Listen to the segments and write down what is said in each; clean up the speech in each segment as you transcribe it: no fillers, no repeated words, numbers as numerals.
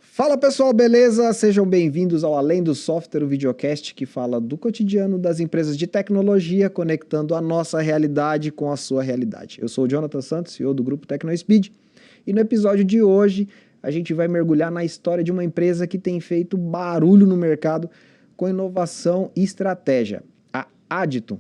Fala pessoal, beleza? Sejam bem-vindos ao Além do Software, o videocast que fala do cotidiano das empresas de tecnologia, conectando a nossa realidade com a sua realidade. Eu sou o Jonathan Santos, CEO do grupo TecnoSpeed, e no episódio de hoje a gente vai mergulhar na história de uma empresa que tem feito barulho no mercado com inovação e estratégia, a Aditum.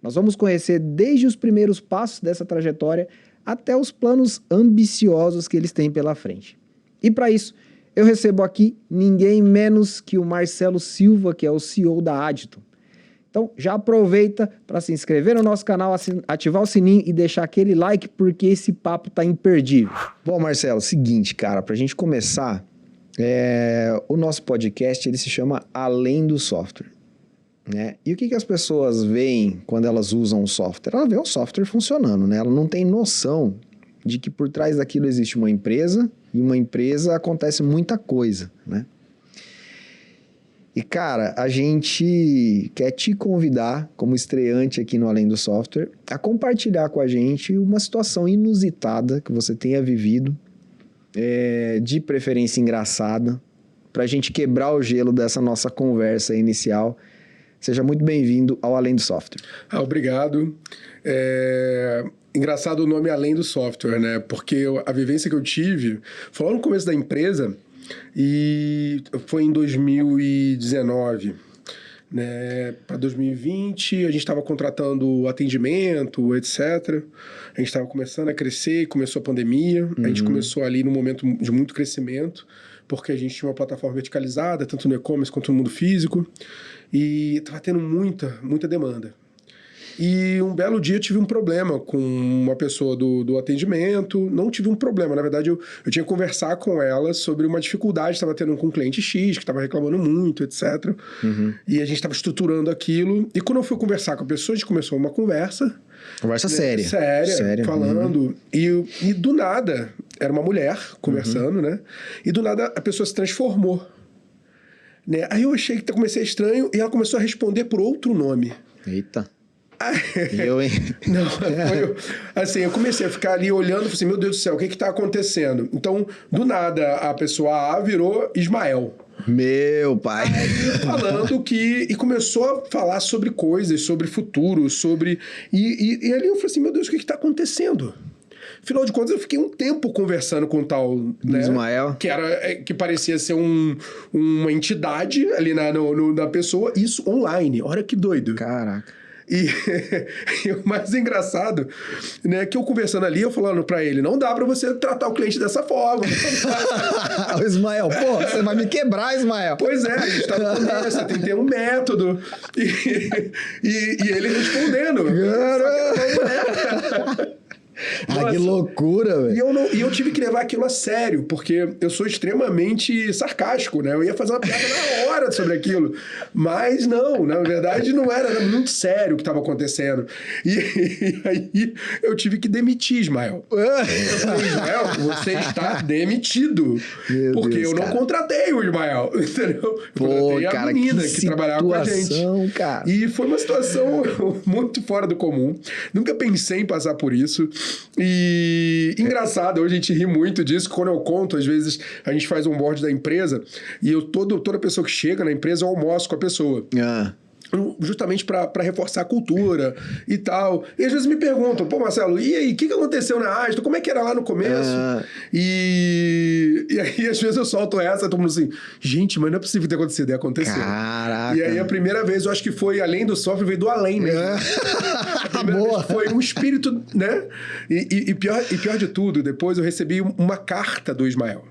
Nós vamos conhecer desde os primeiros passos dessa trajetória até os planos ambiciosos que eles têm pela frente. E para isso, eu recebo aqui ninguém menos que o Marcelo Silva, que é o CEO da Aditum. Então, já aproveita para se inscrever no nosso canal, ativar o sininho e deixar aquele like, porque esse papo tá imperdível. Bom, Marcelo, seguinte, cara, para a gente começar, o nosso podcast ele se chama Além do Software, né? E o que as pessoas veem quando elas usam o software? Ela vê o software funcionando, né? Ela não tem noção de que por trás daquilo existe uma empresa, e uma empresa acontece muita coisa, né? E, cara, a gente quer te convidar, como estreante aqui no Além do Software, a compartilhar com a gente uma situação inusitada que você tenha vivido, de preferência engraçada, para a gente quebrar o gelo dessa nossa conversa inicial. Seja muito bem-vindo ao Além do Software. Obrigado. Engraçado o nome Além do Software, né? Porque a vivência que eu tive foi lá no começo da empresa e foi em 2019, né? Para 2020, a gente estava contratando atendimento, etc. A gente estava começando a crescer, começou a pandemia, a gente começou ali num momento de muito crescimento, porque a gente tinha uma plataforma verticalizada, tanto no e-commerce quanto no mundo físico, e estava tendo muita demanda. E um belo dia eu tive um problema com uma pessoa do atendimento. Não tive um problema, na verdade eu tinha que conversar com ela sobre uma dificuldade que estava tendo com um cliente X, que estava reclamando muito, etc. E a gente estava estruturando aquilo. E quando eu fui conversar com a pessoa, a gente começou uma conversa. Conversa séria. Séria, falando. E do nada, era uma mulher conversando, né? E do nada a pessoa se transformou. Né? Aí eu achei que comecei estranho e ela começou a responder por outro nome. Eita. Eu, hein? Não, assim, eu comecei a ficar ali olhando e falei assim, meu Deus do céu, o que está acontecendo? Então, do nada, a pessoa A virou Ismael. Meu pai. Aí, falando e começou a falar sobre coisas, sobre futuro, sobre... E ali eu falei assim, meu Deus, o que está acontecendo? Afinal de contas, eu fiquei um tempo conversando com o tal... né, Ismael. Que parecia ser uma entidade ali na pessoa, isso online. Olha que doido. Caraca. E o mais engraçado, né, que eu conversando ali, eu falando pra ele, não dá pra você tratar o cliente dessa forma. O Ismael, pô, você vai me quebrar, Ismael. Pois é, a gente tá no começo, tem que ter um método. E ele respondendo. Que loucura, velho. E eu tive que levar aquilo a sério, porque eu sou extremamente sarcástico, né? Eu ia fazer uma piada na hora sobre aquilo. Mas não, na verdade não era muito sério o que estava acontecendo. E aí eu tive que demitir Ismael. Eu falei, Ismael, você está demitido. Porque eu não contratei o Ismael, entendeu? Eu contratei a menina que trabalhava com a gente. Cara. E foi uma situação muito fora do comum. Nunca pensei em passar por isso. E engraçado, hoje a gente ri muito disso. Quando eu conto, às vezes a gente faz um board da empresa e toda pessoa que chega na empresa eu almoço com a pessoa. Justamente para reforçar a cultura e tal. E às vezes me perguntam, pô, Marcelo, e aí, o que aconteceu na Aditum? Como é que era lá no começo? E aí, às vezes eu solto essa, todo mundo assim, gente, mas não é possível ter acontecido. E aconteceu. Caraca. E aí, a primeira vez, eu acho que foi além do software, veio do além, né? Boa. Foi um espírito, né? E pior de tudo, depois eu recebi uma carta do Ismael.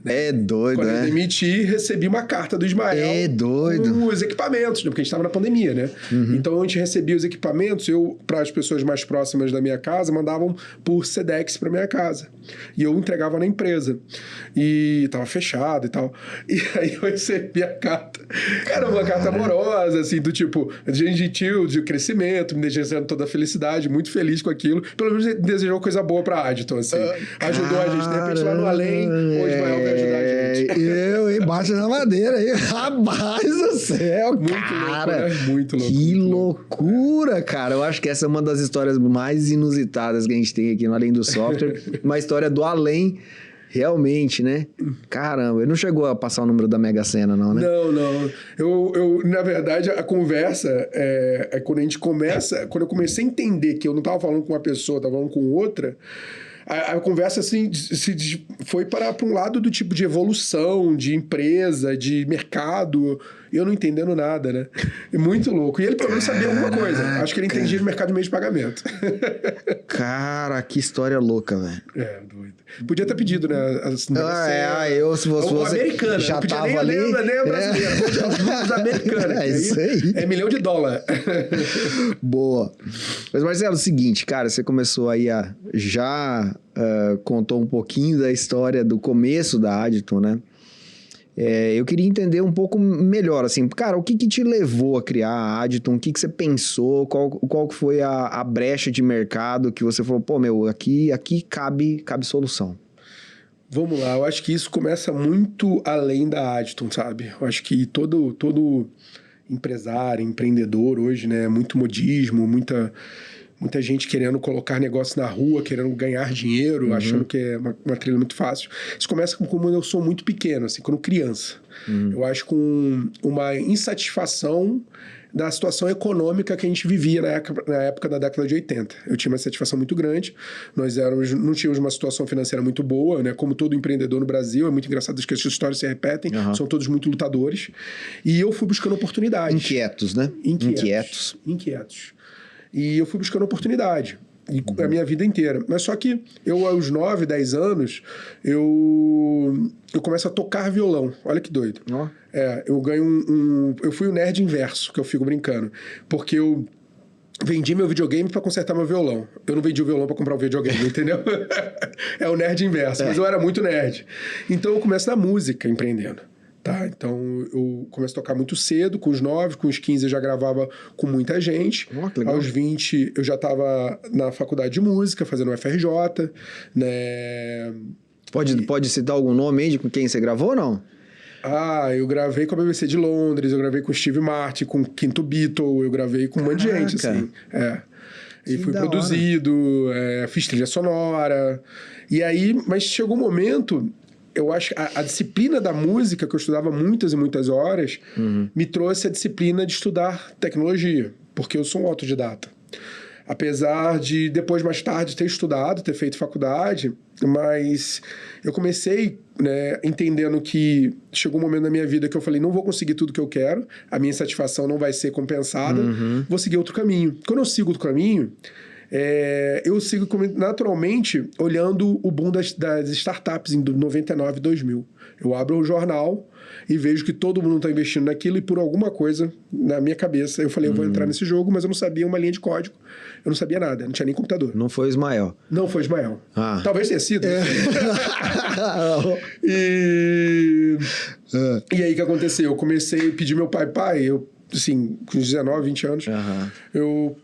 É doido, Quando eu demiti, recebi uma carta do Ismael. É doido. Com os equipamentos, né? Porque a gente estava na pandemia, né? Então, a gente recebia os equipamentos, para as pessoas mais próximas da minha casa, mandavam por Sedex para minha casa. E eu entregava na empresa. E tava fechado e tal. E aí eu recebi a carta. Era uma carta amorosa, assim, do tipo, gentil, de crescimento, me desejando toda a felicidade, muito feliz com aquilo. Pelo menos desejou coisa boa pra Aditum, assim. Ajudou a gente, de repente, lá no além, o Ismael veio ajudar a gente. Hein? Bate na madeira aí. Rapaz do céu, Muito cara. louco, né? Muito louco. Que muito loucura, cara. Eu acho que essa é uma das histórias mais inusitadas que a gente tem aqui no Além do Software. Uma história do além, realmente, né? Caramba, ele não chegou a passar o número da Mega Sena, não, né? Não. Eu, na verdade, a conversa é quando a gente começa... Quando eu comecei a entender que eu não estava falando com uma pessoa, estava falando com outra... A conversa assim, foi para um lado do tipo de evolução, de empresa, de mercado. E eu não entendendo nada, né? É muito louco. E ele pelo menos sabia alguma coisa. Acho que ele entendia de mercado de meio de pagamento. Cara, que história louca, velho. É, doido. Podia ter pedido, né? Eu, se fosse você, americana, já podia tava nem ali. Nem a brasileira. Podia os números americanos. É isso aí. É $1 milhão. Boa. Mas, Marcelo, é o seguinte, cara, você começou aí contou um pouquinho da história do começo da Additon, né? Eu queria entender um pouco melhor, assim, cara, o que te levou a criar a Additon? O que você pensou? Qual que foi a brecha de mercado que você falou, pô, meu, aqui cabe solução? Vamos lá, eu acho que isso começa muito além da Additon, sabe? Eu acho que todo empresário, empreendedor hoje, né? Muito modismo, muita gente querendo colocar negócio na rua, querendo ganhar dinheiro, achando que é uma trilha muito fácil. Isso começa como eu sou muito pequeno, assim, quando criança. Eu acho com uma insatisfação da situação econômica que a gente vivia na época da década de 80. Eu tinha uma satisfação muito grande. Nós não tínhamos uma situação financeira muito boa, né? Como todo empreendedor no Brasil. É muito engraçado que essas histórias se repetem. São todos muito lutadores. E eu fui buscando oportunidades. Inquietos, né? Inquietos. E eu fui buscando oportunidade. A minha vida inteira. Mas só que eu, aos 9, 10 anos, eu começo a tocar violão. Olha que doido. Eu ganho eu fui o nerd inverso, que eu fico brincando. Porque eu vendi meu videogame para consertar meu violão. Eu não vendi o violão para comprar um videogame, entendeu? É o nerd inverso. Mas eu era muito nerd. Então eu começo na música, empreendendo. Tá, então eu começo a tocar muito cedo, com os 9, com os 15 eu já gravava com muita gente. Aos 20 eu já estava na faculdade de música, fazendo um FRJ, né? Pode citar algum nome aí de com quem você gravou ou não? Eu gravei com a BBC de Londres, eu gravei com o Steve Martin, com o Quinto Beatle, eu gravei com um monte de gente, assim. E fui produzido, fiz trilha sonora. E aí, mas chegou um momento... Eu acho que a disciplina da música, que eu estudava muitas e muitas horas, me trouxe a disciplina de estudar tecnologia, porque eu sou um autodidata. Apesar de, depois, mais tarde, ter estudado, ter feito faculdade, mas eu comecei, né, entendendo que chegou um momento na minha vida que eu falei, não vou conseguir tudo que eu quero, a minha insatisfação não vai ser compensada, vou seguir outro caminho. Quando eu sigo outro caminho... eu sigo naturalmente olhando o boom das startups em 99, 2000. Eu abro o jornal e vejo que todo mundo está investindo naquilo e por alguma coisa na minha cabeça eu falei, eu vou entrar nesse jogo, mas eu não sabia uma linha de código. Eu não sabia nada, não tinha nem computador. Não foi o Ismael. Não foi o Ismael. Talvez tenha sido. E aí o que aconteceu? Eu comecei a pedir meu pai, assim, com 19, 20 anos,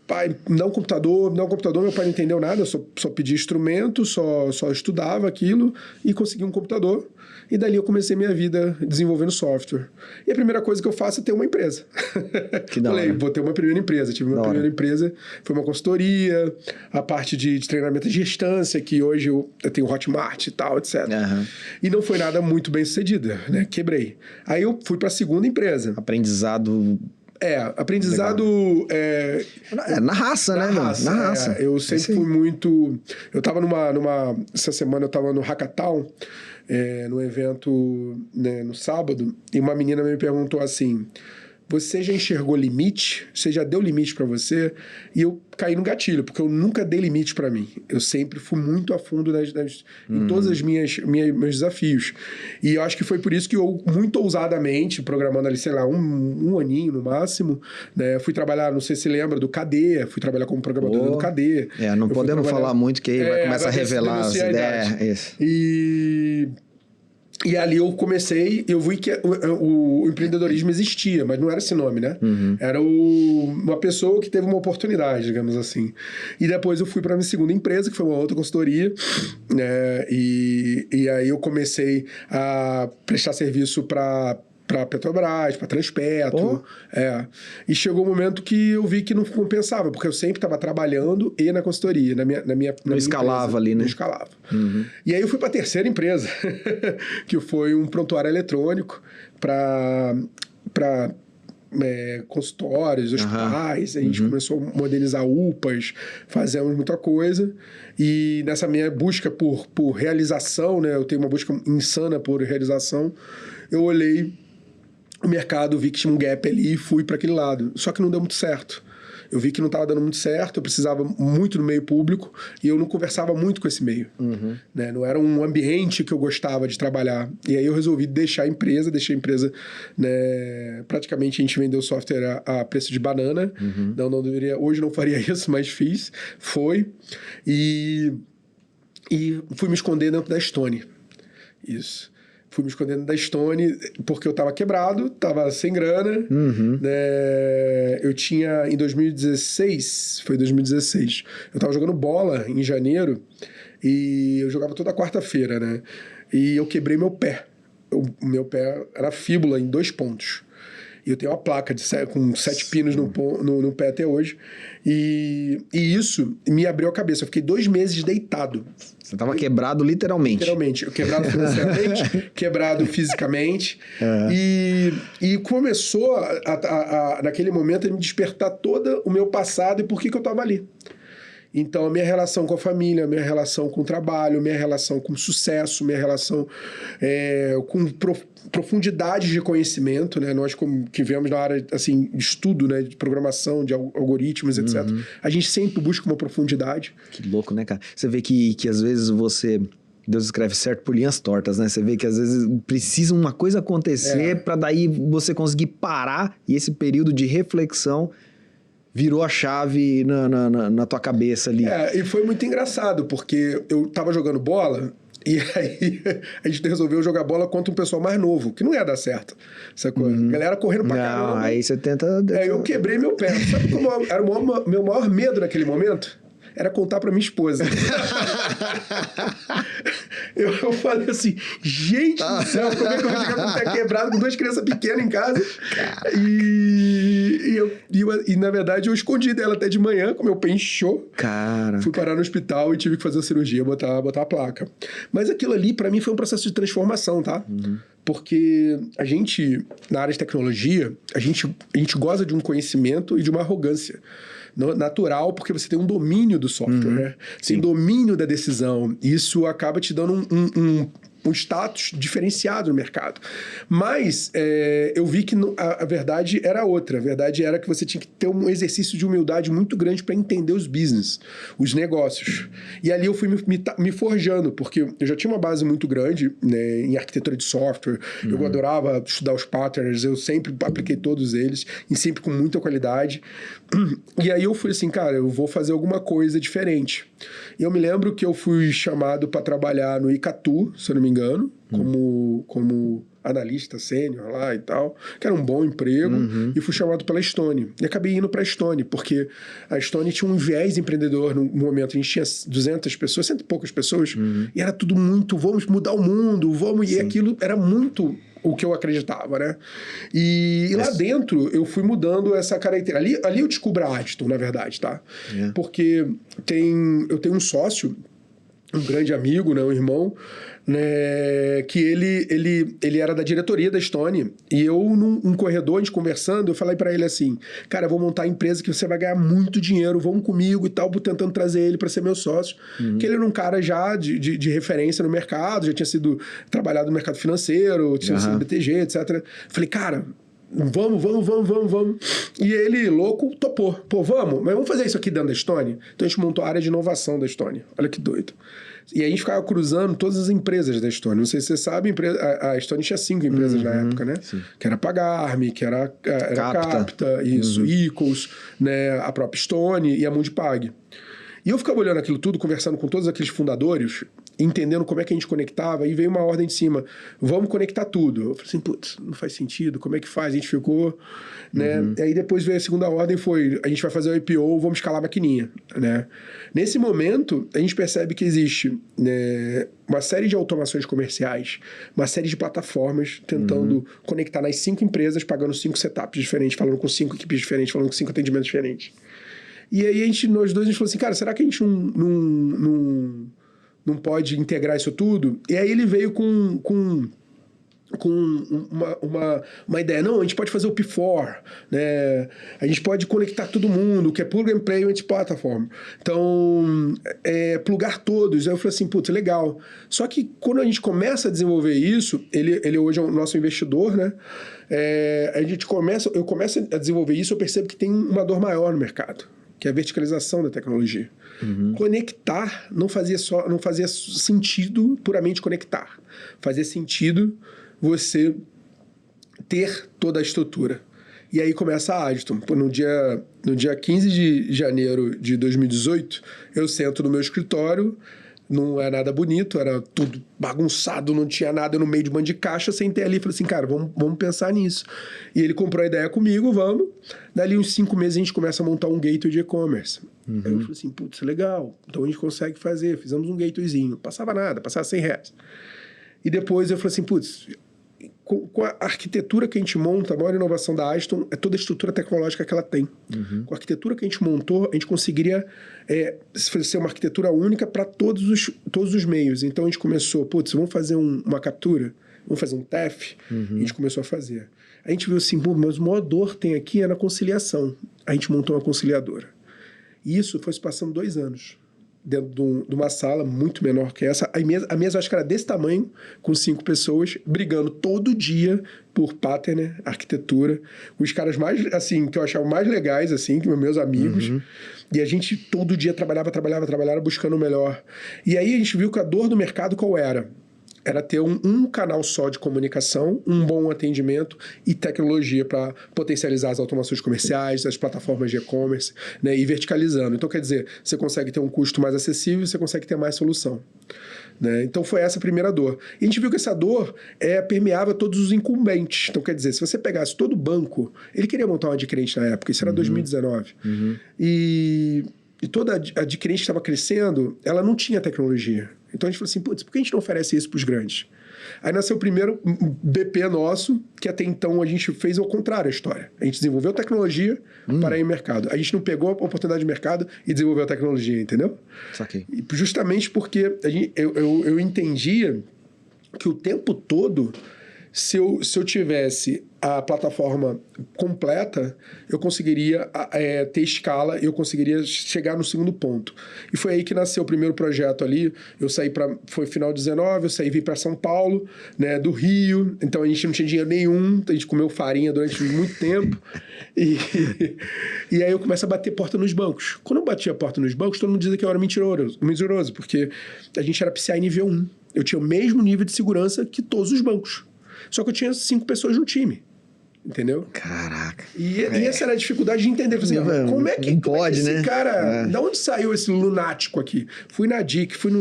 pai, me dá um computador, meu pai não entendeu nada, eu só pedia instrumento, só estudava aquilo e consegui um computador. E dali eu comecei minha vida desenvolvendo software. E a primeira coisa que eu faço é ter uma empresa. Falei, vou ter uma primeira empresa. Tive uma primeira empresa, foi uma consultoria, a parte de treinamento de gestância, que hoje eu tenho Hotmart e tal, etc. E não foi nada muito bem sucedida, né? Quebrei. Aí eu fui para a segunda empresa. Aprendizado... na raça, né? Na raça. Eu sempre fui muito... Eu tava essa semana eu tava no Hackathon, no evento, né, no sábado, e uma menina me perguntou assim... Você já enxergou limite? Você já deu limite para você? E eu caí no gatilho, porque eu nunca dei limite para mim. Eu sempre fui muito a fundo em todos os meus desafios. E eu acho que foi por isso que eu, muito ousadamente, programando ali, sei lá, um aninho no máximo, né, fui trabalhar, não sei se lembra, do KD, fui trabalhar como programador do KD. Não podemos falar muito, que aí vai começar a revelar as ideias. E ali eu comecei, eu vi que o empreendedorismo existia, mas não era esse nome, né? Era uma pessoa que teve uma oportunidade, digamos assim. E depois eu fui para minha segunda empresa, que foi uma outra consultoria, né? E aí eu comecei a prestar serviço para Petrobras, para Transpetro. E chegou um momento que eu vi que não compensava, porque eu sempre estava trabalhando e na consultoria, na minha escalava empresa, ali, né? Não escalava. E aí eu fui para a terceira empresa, que foi um prontuário eletrônico para consultórios, hospitais. A gente começou a modernizar UPAs, fazemos muita coisa. E nessa minha busca por realização, né, eu tenho uma busca insana por realização, eu olhei o mercado, vi que tinha um gap ali e fui para aquele lado. Só que não deu muito certo. Eu vi que não estava dando muito certo, eu precisava muito do meio público e eu não conversava muito com esse meio. Né? Não era um ambiente que eu gostava de trabalhar. E aí eu resolvi deixei a empresa, né? Praticamente a gente vendeu software a preço de banana. Não deveria, hoje não faria isso, mas fiz. E fui me esconder dentro da Stone. Isso. Fui me escondendo da Stone porque eu estava quebrado, estava sem grana. Né? Eu tinha, em 2016, foi 2016, eu estava jogando bola em janeiro e eu jogava toda quarta-feira, né? E eu quebrei meu pé. O meu pé era fíbula em 2 pontos. E eu tenho uma placa com 7 pinos no pé até hoje. E isso me abriu a cabeça. Eu fiquei 2 meses deitado. Você estava quebrado literalmente. Literalmente. Quebrado financeiramente, quebrado fisicamente. E começou, naquele momento, a me despertar todo o meu passado e por que eu estava ali. Então, a minha relação com a família, a minha relação com o trabalho, a minha relação com o sucesso, a minha relação com profundidade de conhecimento, né? Nós que vemos na área assim, de estudo, né? De programação, de algoritmos, etc. A gente sempre busca uma profundidade. Que louco, né, cara? Você vê que às vezes Deus escreve certo por linhas tortas, né? Você vê que às vezes precisa uma coisa acontecer para daí você conseguir parar e esse período de reflexão virou a chave na tua cabeça ali. E foi muito engraçado, porque eu tava jogando bola e aí a gente resolveu jogar bola contra um pessoal mais novo, que não ia dar certo, essa coisa. A galera correndo pra caramba. Aí você tenta... Eu quebrei meu pé. Sabe como era meu maior medo naquele momento? Era contar pra minha esposa. Eu falei assim, gente do céu, como é que eu vou chegar com o pé quebrado com 2 crianças pequenas em casa? E na verdade eu escondi dela até de manhã, como meu pé inchou. Cara. Fui parar no hospital e tive que fazer a cirurgia, botar a placa. Mas aquilo ali, pra mim, foi um processo de transformação, tá? Porque a gente, na área de tecnologia, a gente goza de um conhecimento e de uma arrogância natural, porque você tem um domínio do software, né? Você tem domínio da decisão. Isso acaba te dando um status diferenciado no mercado. Mas eu vi que a verdade era outra. A verdade era que você tinha que ter um exercício de humildade muito grande para entender os business, os negócios. E ali eu fui me forjando, porque eu já tinha uma base muito grande, né, em arquitetura de software. Eu adorava estudar os patterns, eu sempre apliquei todos eles, e sempre com muita qualidade. E aí eu fui assim, cara, eu vou fazer alguma coisa diferente. E eu me lembro que eu fui chamado para trabalhar no Icatu, se eu não me engano, como analista sênior lá e tal, que era um bom emprego, e fui chamado pela Stone. E acabei indo para a Stone, porque a Stone tinha um viés empreendedor no momento. A gente tinha 200 pessoas, 100 e poucas pessoas, e era tudo muito, vamos mudar o mundo, vamos... E aquilo era muito o que eu acreditava, né? E lá dentro eu fui mudando essa característica. Ali eu descubro a Adston, na verdade, tá? Porque eu tenho um sócio, um grande amigo, né, um irmão, né, que ele era da diretoria da Stone, e eu, num corredor, a gente conversando, eu falei pra ele assim, cara, eu vou montar a empresa que você vai ganhar muito dinheiro, vamos comigo e tal, tentando trazer ele pra ser meu sócio, que ele era um cara já de referência no mercado, já tinha sido trabalhado no mercado financeiro, tinha sido BTG, etc. Falei, cara, vamos. E ele, louco, topou. Pô, mas vamos fazer isso aqui dentro da Stone? Então a gente montou a área de inovação da Stone. Olha que doido. E aí a gente ficava cruzando todas as empresas da Stone. Não sei se você sabe, a Stone tinha 5 empresas na época, né? Sim. Que era Pagar.me, que era Capta, isso, Equals, né? A própria Stone e a Mundipag. E eu ficava olhando aquilo tudo, conversando com todos aqueles fundadores, entendendo como é que a gente conectava, e veio uma ordem de cima, vamos conectar tudo. Eu falei assim, putz, não faz sentido, como é que faz? A gente ficou, né? E aí depois veio a segunda ordem, foi, a gente vai fazer o IPO, vamos escalar a maquininha, né? Nesse momento, a gente percebe que existe, né, uma série de automações comerciais, uma série de plataformas tentando conectar nas 5 empresas, pagando 5 setups diferentes, falando com 5 equipes diferentes, falando com 5 atendimentos diferentes. E aí nós dois, a gente falou assim, cara, será que a gente não pode integrar isso tudo? E aí ele veio com uma ideia. Não, a gente pode fazer o P4, né? A gente pode conectar todo mundo, que é Plug and Play Platform. Então, plugar todos. Aí eu falei assim, putz, legal. Só que quando a gente começa a desenvolver isso, ele hoje é o nosso investidor, né? Eu começo a desenvolver isso, eu percebo que tem uma dor maior no mercado, que é a verticalização da tecnologia. Conectar não fazia sentido puramente conectar. Fazia sentido você ter toda a estrutura. E aí começa a Additon. No dia 15 de janeiro de 2018, eu sento no meu escritório, não é nada bonito, era tudo bagunçado, não tinha nada no meio de um monte de caixa, sentei ali e falei assim, cara, vamos pensar nisso. E ele comprou a ideia comigo, vamos. Dali uns 5 meses a gente começa a montar um gateway de e-commerce. Aí eu falei assim, putz, legal, então a gente consegue fazer. Fizemos um gatewayzinho, passava nada, passava R$100. E depois eu falei assim, putz, com a arquitetura que a gente monta, a maior inovação da Additon é toda a estrutura tecnológica que ela tem. Com a arquitetura que a gente montou, a gente conseguiria ser uma arquitetura única para todos os meios. Então a gente começou, putz, vamos fazer uma captura, vamos fazer um TEF. A gente começou a fazer. A gente viu assim, mas o maior dor tem aqui é na conciliação. A gente montou uma conciliadora. E isso foi se passando 2 anos. Dentro de uma sala muito menor que essa. A mesa acho que era desse tamanho, com 5 pessoas, brigando todo dia por pattern, arquitetura. Os caras mais, assim, que eu achava mais legais, assim, que meus amigos. E a gente todo dia trabalhava, buscando o melhor. E aí a gente viu que a dor do mercado qual era? Era ter um canal só de comunicação, um bom atendimento e tecnologia para potencializar as automações comerciais, as plataformas de e-commerce, né, e verticalizando. Então, quer dizer, você consegue ter um custo mais acessível, você consegue ter mais solução. Né? Então, foi essa a primeira dor. E a gente viu que essa dor permeava todos os incumbentes. Então, quer dizer, se você pegasse todo banco, ele queria montar um adquirente na época, isso era 2019. E toda adquirente que estava crescendo, ela não tinha tecnologia. Então a gente falou assim, putz, por que a gente não oferece isso para os grandes? Aí nasceu o primeiro BP nosso, que até então a gente fez ao contrário a história. A gente desenvolveu tecnologia para ir no mercado. A gente não pegou a oportunidade de mercado e desenvolveu a tecnologia, entendeu? Saquei. E justamente porque eu entendia que o tempo todo, se eu tivesse a plataforma completa, eu conseguiria ter escala e eu conseguiria chegar no segundo ponto. E foi aí que nasceu o primeiro projeto ali. Eu saí foi final de 19, eu vim para São Paulo, né, do Rio. Então a gente não tinha dinheiro nenhum, a gente comeu farinha durante muito tempo. E aí eu começo a bater porta nos bancos. Quando eu bati a porta nos bancos, todo mundo dizia que eu era mentiroso, porque a gente era PCI nível 1. Eu tinha o mesmo nível de segurança que todos os bancos. Só que eu tinha 5 pessoas no time. Entendeu? Caraca. E essa era a dificuldade de entender. Assim, como é que esse cara... Da onde saiu esse lunático aqui? Fui na DIC, fui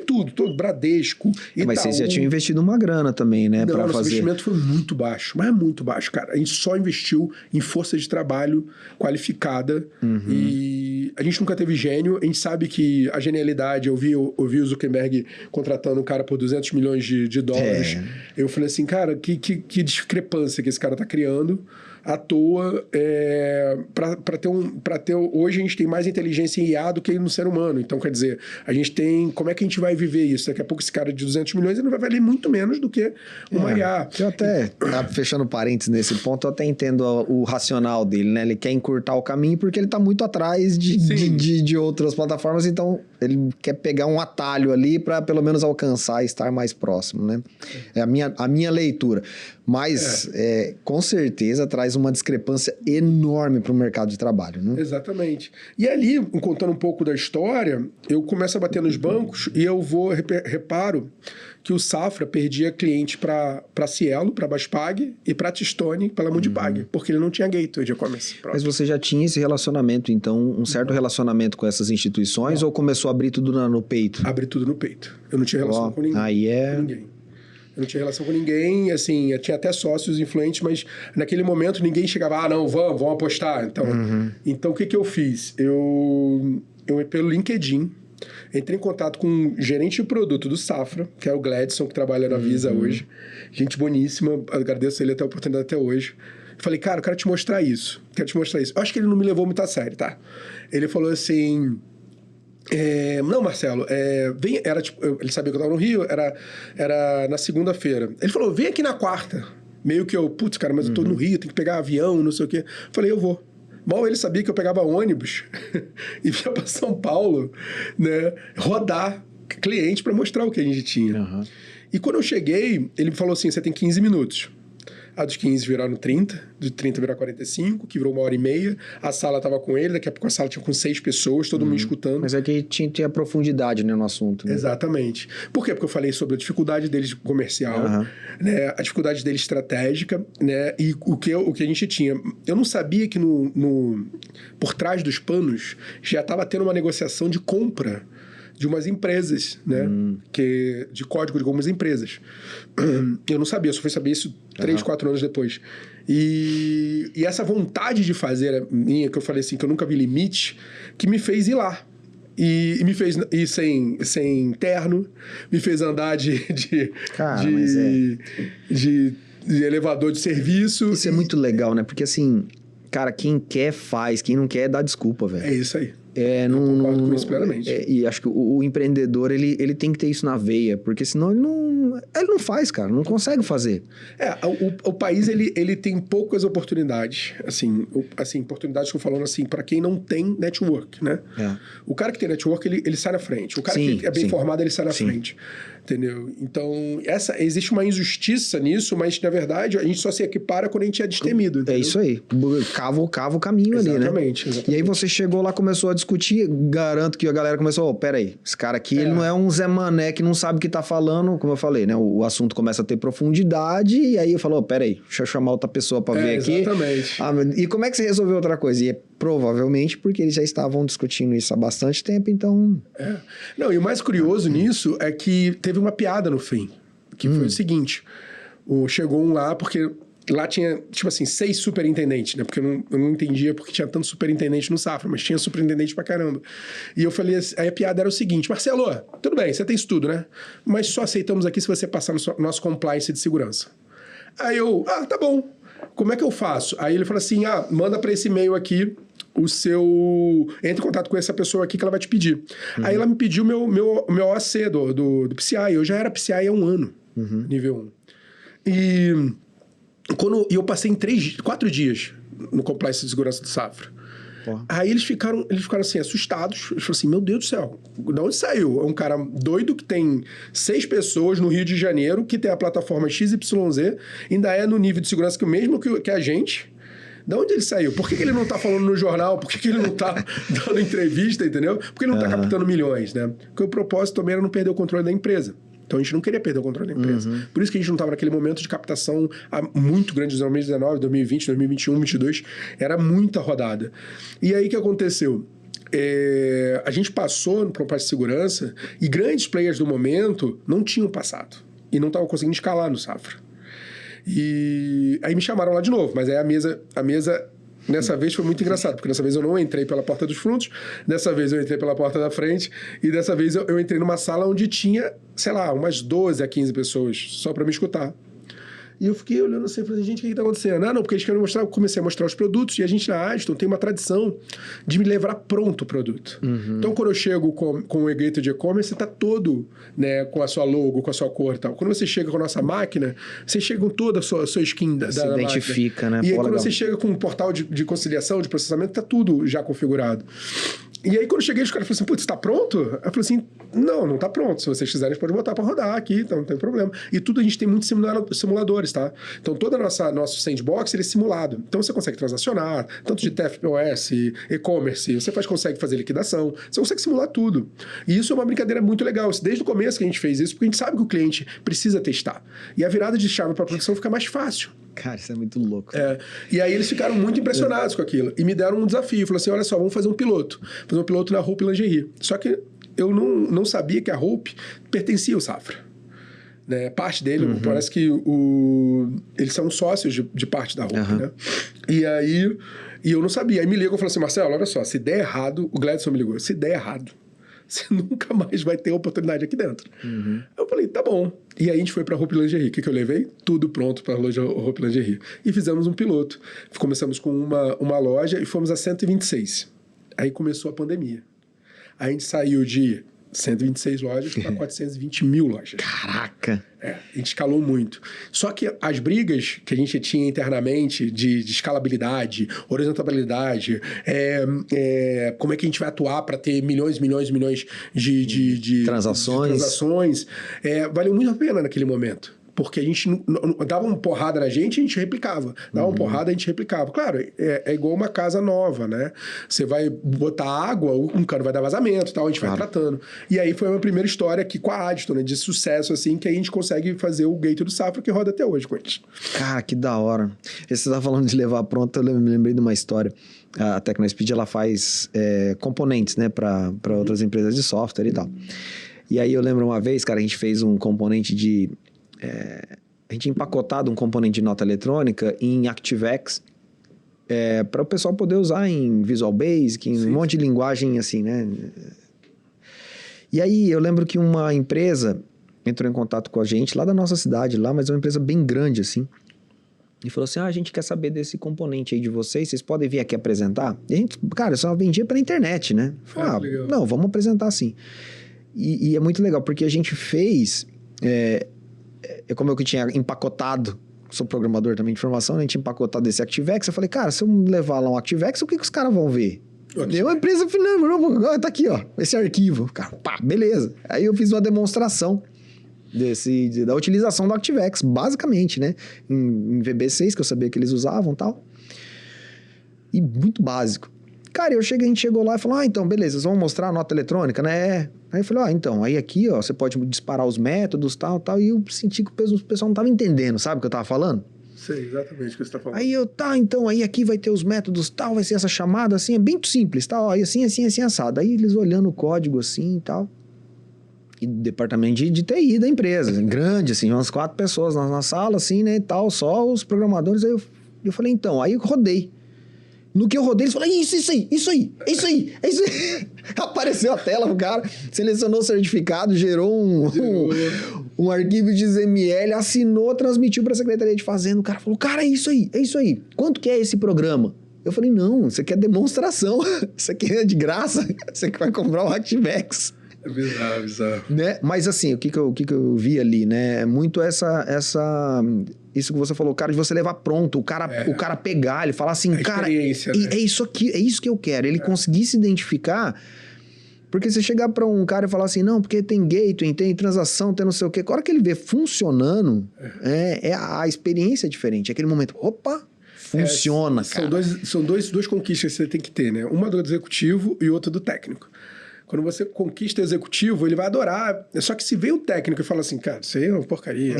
tudo, Bradesco, Itaú. Mas vocês já tinham investido uma grana também, né? Não, nosso investimento foi muito baixo, mas é muito baixo, cara. A gente só investiu em força de trabalho qualificada e a gente nunca teve gênio. A gente sabe que a genialidade... Eu vi o Zuckerberg contratando um cara por 200 milhões de dólares. Eu falei assim, cara, que discrepância que esse cara tá criando à toa para ter hoje a gente tem mais inteligência em IA do que no ser humano. Então, quer dizer, a gente tem... Como é que a gente vai viver isso? Daqui a pouco esse cara de 200 milhões ele vai valer muito menos do que uma IA. Eu até, fechando parênteses nesse ponto, eu até entendo o racional dele, né? Ele quer encurtar o caminho porque ele tá muito atrás de outras plataformas, então ele quer pegar um atalho ali para pelo menos alcançar e estar mais próximo, né? É a minha leitura. Mas, com certeza, traz uma discrepância enorme para o mercado de trabalho, né? Exatamente. E ali, contando um pouco da história, eu começo a bater nos bancos e eu reparo que o Safra perdia cliente para Cielo, para Baspag e para Tistone pela Mundipag, porque ele não tinha gateway de e-commerce. Mas você já tinha esse relacionamento, então, um certo relacionamento com essas instituições, ou começou a abrir tudo no peito? Abri tudo no peito. Eu não tinha relação com ninguém. Aí é... Com ninguém. Eu não tinha relação com ninguém, assim, eu tinha até sócios influentes, mas naquele momento ninguém chegava, não, vamos apostar. Então o que eu fiz? Eu pelo LinkedIn, entrei em contato com um gerente de produto do Safra, que é o Gladson, que trabalha na Visa hoje. Gente boníssima, agradeço ele até a oportunidade até hoje. Falei, cara, eu quero te mostrar isso. Eu acho que ele não me levou muito a sério, tá? Ele falou assim... não, Marcelo, ele sabia que eu estava no Rio, era na segunda-feira. Ele falou, vem aqui na quarta. Meio que eu, putz, cara, mas eu tô no Rio, tem que pegar avião, não sei o quê. Falei, eu vou. Mal ele sabia que eu pegava ônibus e vinha para São Paulo, né, rodar cliente para mostrar o que a gente tinha. E quando eu cheguei, ele me falou assim, você tem 15 minutos. A dos 15 viraram 30, de 30 viraram 45, que virou 1h30. A sala estava com ele, daqui a pouco a sala tinha com 6 pessoas, todo mundo escutando. Mas é que tinha profundidade, né, no assunto. Né? Exatamente. Por quê? Porque eu falei sobre a dificuldade deles comercial, né, a dificuldade deles estratégica, né, e o que a gente tinha. Eu não sabia que por trás dos panos já estava tendo uma negociação de compra de umas empresas, né? De código de algumas empresas. Eu não sabia, eu só fui saber isso 3, 4 anos depois. E essa vontade de fazer minha, que eu falei assim, que eu nunca vi limite, que me fez ir lá. E me fez ir sem terno, me fez andar de elevador de serviço. Isso é muito legal, né? Porque assim, cara, quem quer faz, quem não quer dá desculpa, velho. É isso aí. Eu concordo com isso plenamente. E acho que o empreendedor, ele tem que ter isso na veia, porque senão ele não faz, cara, não consegue fazer. O país, ele tem poucas oportunidades, assim, oportunidades que eu falando assim, para quem não tem network, né? O cara que tem network, ele sai na frente. O cara que é bem formado, ele sai na frente. Entendeu? Então, existe uma injustiça nisso, mas, na verdade, a gente só se equipara quando a gente é destemido. Entendeu? É isso aí. Cava o caminho ali, né? Exatamente. E aí você chegou lá, começou a discutir, garanto que a galera começou, peraí, esse cara aqui, ele não é um Zé Mané que não sabe o que tá falando, como eu falei, né? O assunto começa a ter profundidade, e aí eu falo, peraí, deixa eu chamar outra pessoa pra ver aqui. Exatamente. E como é que você resolveu outra coisa? E é provavelmente porque eles já estavam discutindo isso há bastante tempo, então... Não, e o mais curioso nisso é que teve uma piada no fim, que foi o seguinte, chegou um lá, porque lá tinha, tipo assim, 6 superintendentes, né? Porque eu não entendia porque tinha tanto superintendente no Safra, mas tinha superintendente pra caramba. E eu falei, aí a piada era o seguinte, Marcelo, tudo bem, você tem isso tudo, né? Mas só aceitamos aqui se você passar no nosso compliance de segurança. Aí eu, tá bom, como é que eu faço? Aí ele falou assim, manda pra esse e-mail aqui entre em contato com essa pessoa aqui que ela vai te pedir. Aí ela me pediu meu OAC do PCI. Eu já era PCI há 1 ano, nível 1. E eu passei em 4 dias no compliance de segurança do Safra. Aí eles ficaram assim, assustados. Eles falaram assim, meu Deus do céu, de onde saiu? É um cara doido que tem 6 pessoas no Rio de Janeiro, que tem a plataforma XYZ, ainda é no nível de segurança que o mesmo que a gente. Da onde ele saiu? Por que ele não tá falando no jornal? Por que ele não tá dando entrevista, entendeu? Porque ele não tá captando milhões, né? Porque o propósito também era não perder o controle da empresa. Então a gente não queria perder o controle da empresa. Por isso que a gente não estava naquele momento de captação muito grande, 2019, 2020, 2021, 2022. Era muita rodada. E aí o que aconteceu? A gente passou no propósito de segurança e grandes players do momento não tinham passado. E não estavam conseguindo escalar no Safra. E aí me chamaram lá de novo, mas aí a mesa nessa vez foi muito engraçado, porque dessa vez eu não entrei pela porta dos fundos, dessa vez eu entrei pela porta da frente, e dessa vez eu entrei numa sala onde tinha, sei lá, umas 12 a 15 pessoas só para me escutar. E eu fiquei olhando assim e falei, gente, o que está acontecendo? Não, porque eles querem mostrar, eu comecei a mostrar os produtos, e a gente na Aston tem uma tradição de me levar pronto o produto. Então, quando eu chego com o e-gateway de e-commerce, está todo, né, com a sua logo, com a sua cor e tal. Quando você chega com a nossa máquina, você chega com toda a sua skin da máquina. Se identifica, né? E aí, quando você chega com um portal de conciliação, de processamento, está tudo já configurado. E aí, quando eu cheguei, os caras falaram assim, putz, tá pronto? Eu falei assim, não tá pronto. Se vocês quiserem, pode botar pra rodar aqui, então não tem problema. E tudo a gente tem muitos simuladores, tá? Então, todo nosso sandbox, ele é simulado. Então, você consegue transacionar, tanto de TFPOS, e-commerce, você consegue fazer liquidação, você consegue simular tudo. E isso é uma brincadeira muito legal. Desde o começo que a gente fez isso, porque a gente sabe que o cliente precisa testar. E a virada de chave pra produção fica mais fácil. Cara, isso é muito louco. E aí eles ficaram muito impressionados com aquilo. E me deram um desafio. Falaram assim, olha só, vamos fazer um piloto. Fazer um piloto na Hope Lingerie. Só que eu não sabia que a Hope pertencia ao Safra. Né? Parte dele, parece que eles são sócios de parte da Hope, né? E aí, eu não sabia. Aí me ligam e falaram assim, Marcelo, olha só, se der errado, o Gladson me ligou, se der errado, você nunca mais vai ter oportunidade aqui dentro. Eu falei, tá bom. E aí a gente foi pra Hope Lingerie. O que eu levei? Tudo pronto pra loja Hope Lingerie. E fizemos um piloto. Começamos com uma loja e fomos a 126. Aí começou a pandemia. Aí a gente saiu de 126 lojas para 420 mil lojas. Caraca! A gente escalou muito. Só que as brigas que a gente tinha internamente de escalabilidade, horizontabilidade, como é que a gente vai atuar para ter milhões de transações, valeu muito a pena naquele momento. Porque a gente dava uma porrada na gente, a gente replicava. Dava uma porrada, a gente replicava. Claro, é igual uma casa nova, né? Você vai botar água, um cano vai dar vazamento e tal, a gente vai tratando. E aí foi a minha primeira história aqui com a Adito, né? De sucesso, assim, que a gente consegue fazer o Gate do Safra, que roda até hoje com eles. Cara, que da hora. Você estava falando de levar pronto, eu me lembrei de uma história. A TecnoSpeed, ela faz componentes, né? Para outras empresas de software e tal. E aí eu lembro uma vez, cara, a gente fez um componente de... a gente empacotado um componente de nota eletrônica em ActiveX para o pessoal poder usar em Visual Basic, em um monte de linguagem assim, né? E aí eu lembro que uma empresa entrou em contato com a gente lá da nossa cidade, mas é uma empresa bem grande assim, e falou assim, a gente quer saber desse componente aí de vocês podem vir aqui apresentar? E a gente, cara, só vendia pela internet, né? Falei, não, vamos apresentar sim. E é muito legal, porque a gente fez... como eu que tinha empacotado, sou programador também de informação, a gente empacotado esse ActiveX, eu falei, cara, se eu levar lá um ActiveX, o que os caras vão ver? Deu uma empresa, não, tá aqui, ó, esse arquivo. Cara, pá, beleza. Aí eu fiz uma demonstração da utilização do ActiveX, basicamente, né? Em VB6, que eu sabia que eles usavam e tal. E muito básico. Cara, a gente chegou lá e falou, então, beleza, vocês vão mostrar a nota eletrônica, né? Aí eu falei, então, aí aqui, ó, você pode disparar os métodos, tal, e eu senti que o pessoal não tava entendendo, sabe o que eu tava falando? Sei exatamente o que você tá falando. Aí então, aí aqui vai ter os métodos, tal, vai ser essa chamada, assim, é bem simples, tal, aí assim, assado. Aí eles olhando o código, assim, e tal. E departamento de TI da empresa, grande, assim, umas 4 pessoas na sala, assim, né, e tal, só os programadores. Aí eu falei, então, aí eu rodei. No que eu rodei, eles falaram, isso aí. Apareceu a tela pro cara, selecionou o certificado, gerou um arquivo de XML, assinou, transmitiu pra Secretaria de Fazenda. O cara falou, cara, é isso aí. Quanto que é esse programa? Eu falei, não, isso aqui é demonstração. Isso aqui é de graça. Você que vai comprar um ActiveX. É bizarro. Né? Mas assim, o que eu vi ali, né? É muito isso que você falou, cara, de você levar pronto, o cara pegar, ele falar assim, cara, né? É isso aqui, é isso que eu quero. Ele conseguir se identificar, porque você chegar para um cara e falar assim, não, porque tem gateway, tem transação, tem não sei o quê. A hora que ele vê funcionando, a experiência é diferente. É aquele momento, opa, funciona, cara. São duas conquistas que você tem que ter, né? Uma do executivo e outra do técnico. Quando você conquista o executivo, ele vai adorar. Só que se vem o técnico e fala assim, cara, isso aí é uma porcaria,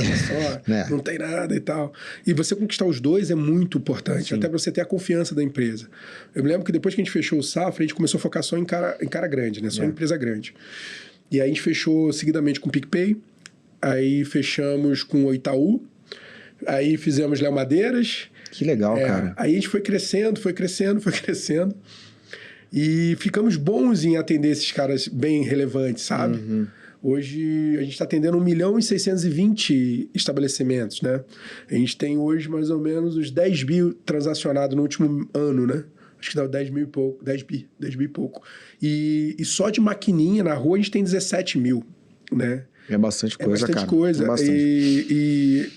não tem nada e tal. E você conquistar os dois é muito importante, até para você ter a confiança da empresa. Eu me lembro que depois que a gente fechou o Safra, a gente começou a focar só em cara grande, né? Só em empresa grande. E aí a gente fechou seguidamente com o PicPay, aí fechamos com o Itaú, aí fizemos Léo Madeiras. Que legal, cara. Aí a gente foi crescendo. E ficamos bons em atender esses caras bem relevantes, sabe? Hoje a gente está atendendo 1.620.000 estabelecimentos, né? A gente tem hoje mais ou menos os 10 bi transacionados no último ano, né? Acho que dá 10 mil e pouco. E só de maquininha na rua a gente tem 17 mil, né? É bastante coisa, cara. É bastante coisa. É bastante. E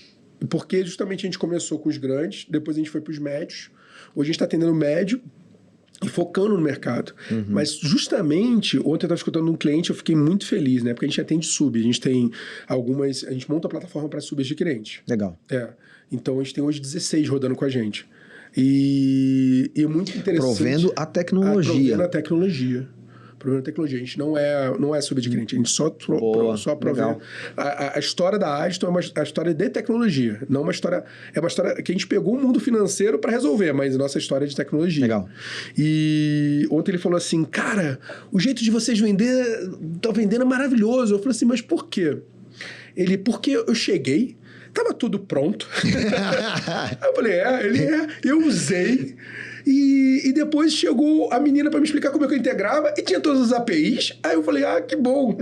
porque justamente a gente começou com os grandes, depois a gente foi para os médios. Hoje a gente está atendendo médio. e focando no mercado. Mas justamente, ontem eu estava escutando um cliente, eu fiquei muito feliz, né? Porque a gente atende sub, a gente tem algumas... A gente monta a plataforma para subs de cliente. Legal. Então a gente tem hoje 16 rodando com a gente. E é muito interessante... Provendo a tecnologia. Provendo a tecnologia. A gente não é sub de cliente, a gente só provê. A história da Adiston é a história de tecnologia, não uma história... É uma história que a gente pegou o mundo financeiro para resolver, mas a nossa história é de tecnologia. Legal. E ontem ele falou assim, cara, o jeito de vocês estão vendendo é maravilhoso. Eu falei assim, mas por quê? Porque eu cheguei, tava tudo pronto. Aí eu falei, eu usei... E depois chegou a menina para me explicar como é que eu integrava e tinha todas as APIs. Aí eu falei, que bom.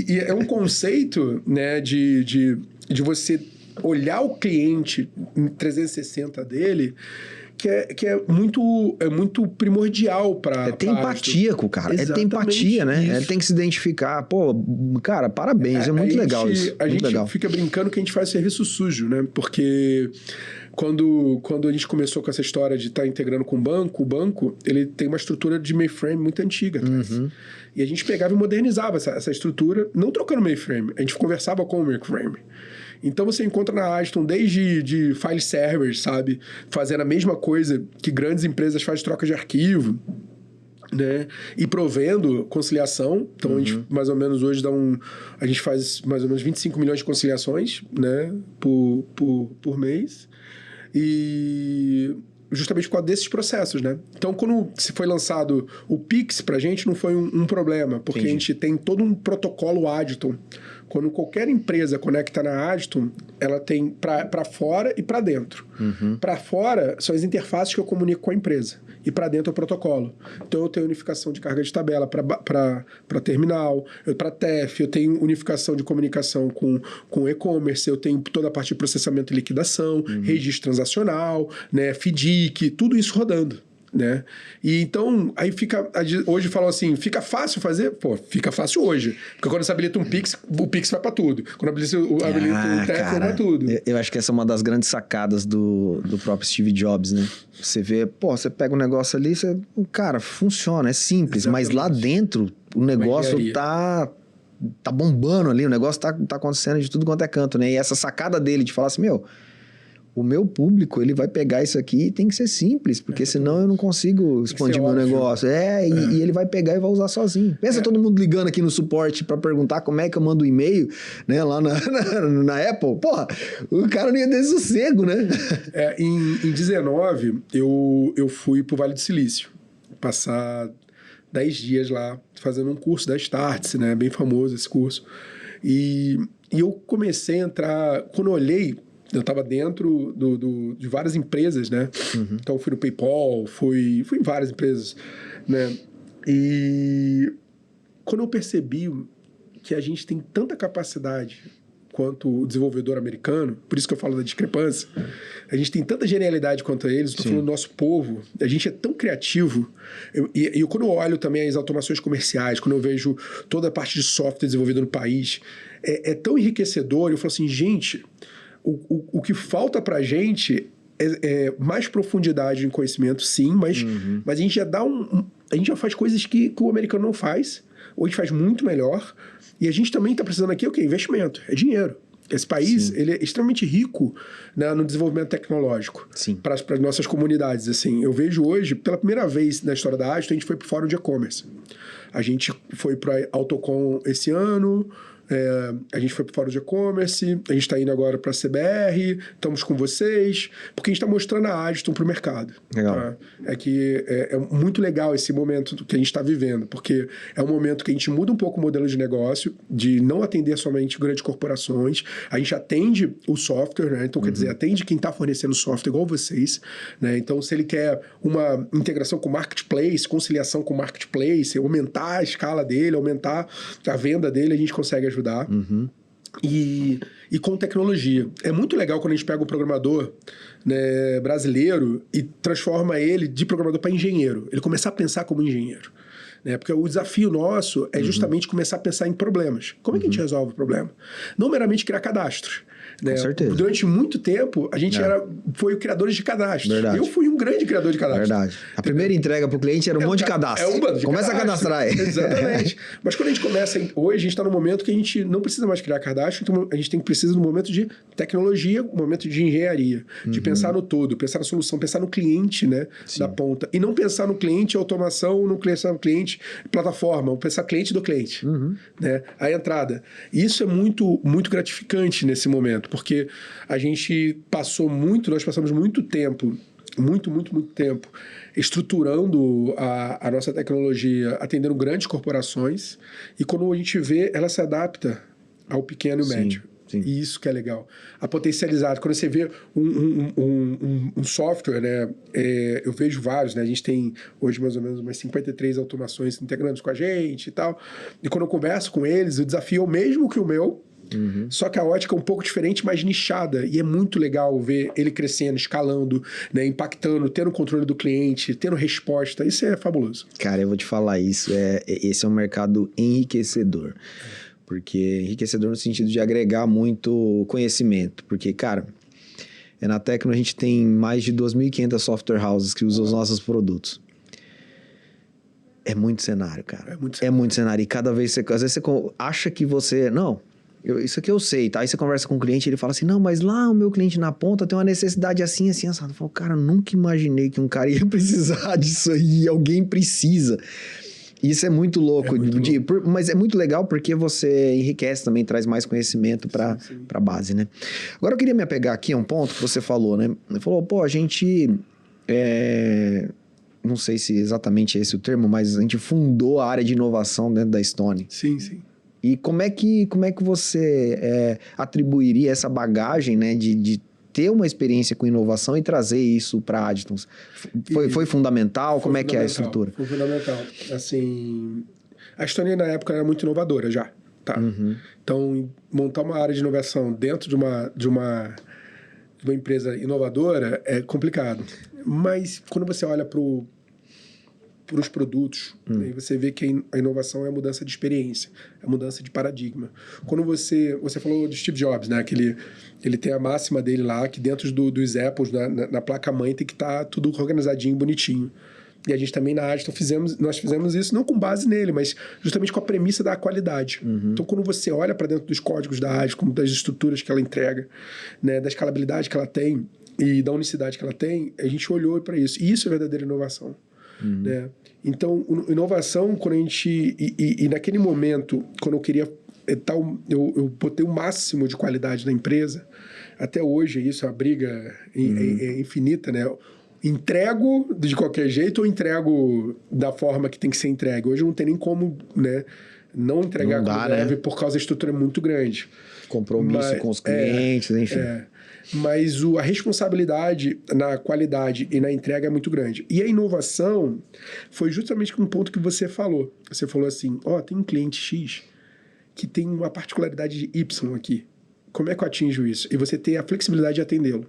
E é um conceito, né, de você olhar o cliente em 360 dele, que é muito primordial para... É ter empatia com o cara. Exatamente, é ter empatia, né? isso. Ele tem que se identificar. Pô, cara, parabéns. É muito legal isso. A gente fica brincando que a gente faz serviço sujo, né? Porque... Quando a gente começou com essa história de estar integrando com o banco, ele tem uma estrutura de mainframe muito antiga atrás. E a gente pegava e modernizava essa estrutura, não trocando mainframe, a gente conversava com o mainframe. Então você encontra na Adiston desde de file servers, sabe? Fazendo a mesma coisa que grandes empresas fazem, troca de arquivo, né? E provendo conciliação. Então a gente mais ou menos hoje a gente faz mais ou menos 25 milhões de conciliações, né? Por mês. E justamente por causa desses processos, né? Então, quando se foi lançado o Pix, pra gente não foi um problema, porque a gente tem todo um protocolo Adiston. Quando qualquer empresa conecta na Adiston, ela tem para fora e para dentro. Para fora são as interfaces que eu comunico com a empresa. E para dentro é o protocolo. Então eu tenho unificação de carga de tabela para terminal, para TEF, eu tenho unificação de comunicação com e-commerce, eu tenho toda a parte de processamento e liquidação, registro transacional, né, FDIC, tudo isso rodando. Né? E então, aí hoje falam assim, fica fácil fazer? Pô, fica fácil hoje. Porque quando você habilita um Pix, o Pix vai para tudo. Quando habilita um TEF, vai para tudo. Eu acho que essa é uma das grandes sacadas do próprio Steve Jobs, né? Você vê, você pega um negócio ali, cara, funciona, é simples. Exatamente. Mas lá dentro, o negócio tá bombando ali, o negócio tá acontecendo de tudo quanto é canto, né? E essa sacada dele de falar assim, o meu público, ele vai pegar isso aqui e tem que ser simples, porque senão eu não consigo expandir meu negócio. E ele vai pegar e vai usar sozinho. Pensa todo mundo ligando aqui no suporte para perguntar como é que eu mando um e-mail, né, lá na Apple. Porra, o cara não ia ter sossego, né? Em 19, eu fui pro Vale do Silício, passar 10 dias lá, fazendo um curso da Startse, né, bem famoso esse curso. E eu comecei a entrar, quando eu olhei, eu estava dentro de várias empresas, né? Então, fui no PayPal, fui em várias empresas, né? E quando eu percebi que a gente tem tanta capacidade quanto o desenvolvedor americano, por isso que eu falo da discrepância, a gente tem tanta genialidade quanto eles, estou falando do nosso povo, a gente é tão criativo. E quando eu olho também as automações comerciais, quando eu vejo toda a parte de software desenvolvida no país, é tão enriquecedor. Eu falo assim, gente... O que falta pra gente é mais profundidade em conhecimento, sim, mas a gente já a gente já faz coisas que o americano não faz, ou a gente faz muito melhor, e a gente também está precisando aqui, investimento, é dinheiro. Esse país, ele é extremamente rico, né, no desenvolvimento tecnológico para as nossas comunidades. Assim, eu vejo hoje, pela primeira vez na história da Adiston, a gente foi para o Fórum de E-Commerce. A gente foi para a Autocom esse ano, a gente foi para o Fórum de E-Commerce, a gente está indo agora para a CBR, estamos com vocês, porque a gente está mostrando a Adiston para o mercado. Legal. Tá? É muito legal esse momento que a gente está vivendo, porque é um momento que a gente muda um pouco o modelo de negócio, de não atender somente grandes corporações, a gente atende o software, né? Então, quer dizer, atende quem está fornecendo software igual vocês, né? Então, se ele quer uma integração com marketplace, conciliação com marketplace, aumentar a escala dele, aumentar a venda dele, a gente consegue ajudar. E com tecnologia. É muito legal quando a gente pega um programador, né, brasileiro e transforma ele de programador para engenheiro. Ele começar a pensar como engenheiro. Né? Porque o desafio nosso é justamente começar a pensar em problemas. Como é que a gente resolve o problema? Não meramente criar cadastros. Né? Com certeza. Durante muito tempo, a gente foi criadores de cadastros. Verdade. Eu fui um grande criador de cadastros. Verdade. A primeira entrega para o cliente era um monte de cadastro. É um bando de Começa cadastro. a cadastrar. Exatamente. Mas quando a gente começa... Hoje, a gente está num momento que a gente não precisa mais criar cadastro, então a gente precisa de um momento de tecnologia, um momento de engenharia, de pensar no todo, pensar na solução, pensar no cliente, né, da ponta. E não pensar no cliente automação, não pensar no cliente plataforma, pensar cliente do cliente. Né? A entrada. E isso é muito, muito gratificante nesse momento, porque a gente nós passamos muito tempo, muito tempo, estruturando a nossa tecnologia, atendendo grandes corporações, e quando a gente vê, ela se adapta ao pequeno e médio. Sim. E isso que é legal. A potencialidade. Quando você vê um software, né? Eu vejo vários, né? A gente tem hoje mais ou menos umas 53 automações integrando com a gente e tal. E quando eu converso com eles, o desafio é o mesmo que o meu, só que a ótica é um pouco diferente, mais nichada. E é muito legal ver ele crescendo, escalando, né? Impactando, tendo controle do cliente, tendo resposta. Isso é fabuloso. Cara, eu vou te falar isso. Esse é um mercado enriquecedor. Porque enriquecedor no sentido de agregar muito conhecimento. Porque, cara, na Tecno a gente tem mais de 2.500 software houses que usam os nossos produtos. É muito cenário, cara. É muito cenário. E cada vez às vezes você acha que você... Não, isso aqui eu sei, tá? Aí você conversa com o cliente e ele fala assim, não, mas lá o meu cliente na ponta tem uma necessidade assim, assim, assim. Eu falo, cara, eu nunca imaginei que um cara ia precisar disso aí. Alguém precisa. Isso é muito louco, mas é muito legal porque você enriquece também, traz mais conhecimento para a base, né? Agora eu queria me apegar aqui a um ponto que você falou, né? Você falou, pô, a gente, não sei se exatamente esse o termo, mas a gente fundou a área de inovação dentro da Stone. Sim. E como é que você atribuiria essa bagagem, né, de ter uma experiência com inovação e trazer isso para a Adtons? Foi fundamental? Como é que é a estrutura? Foi fundamental. Assim, a Stone na época era muito inovadora já, tá? Então, montar uma área de inovação dentro de uma empresa inovadora é complicado. Mas quando você olha para os produtos, aí você vê que a inovação é a mudança de experiência, é a mudança de paradigma. Quando você falou de Steve Jobs, né? Que ele tem a máxima dele lá, que dentro dos Apples, na placa-mãe, tem que estar tudo organizadinho, bonitinho. E a gente também na Adton nós fizemos isso não com base nele, mas justamente com a premissa da qualidade. Então, quando você olha para dentro dos códigos da Adton, das estruturas que ela entrega, né, da escalabilidade que ela tem e da unicidade que ela tem, a gente olhou para isso. E isso é verdadeira inovação. Né? Então, inovação, quando a gente... E naquele momento, quando eu queria... Eu botei o máximo de qualidade na empresa. Até hoje, isso, a briga é infinita, né? Entrego de qualquer jeito ou entrego da forma que tem que ser entregue? Hoje não tem nem como, né, não entregar como deve, por causa da estrutura muito grande. Compromisso com os clientes, enfim. Mas a responsabilidade na qualidade e na entrega é muito grande. E a inovação foi justamente um ponto que você falou. Você falou assim, tem um cliente X que tem uma particularidade de Y aqui. Como é que eu atinjo isso? E você ter a flexibilidade de atendê-lo.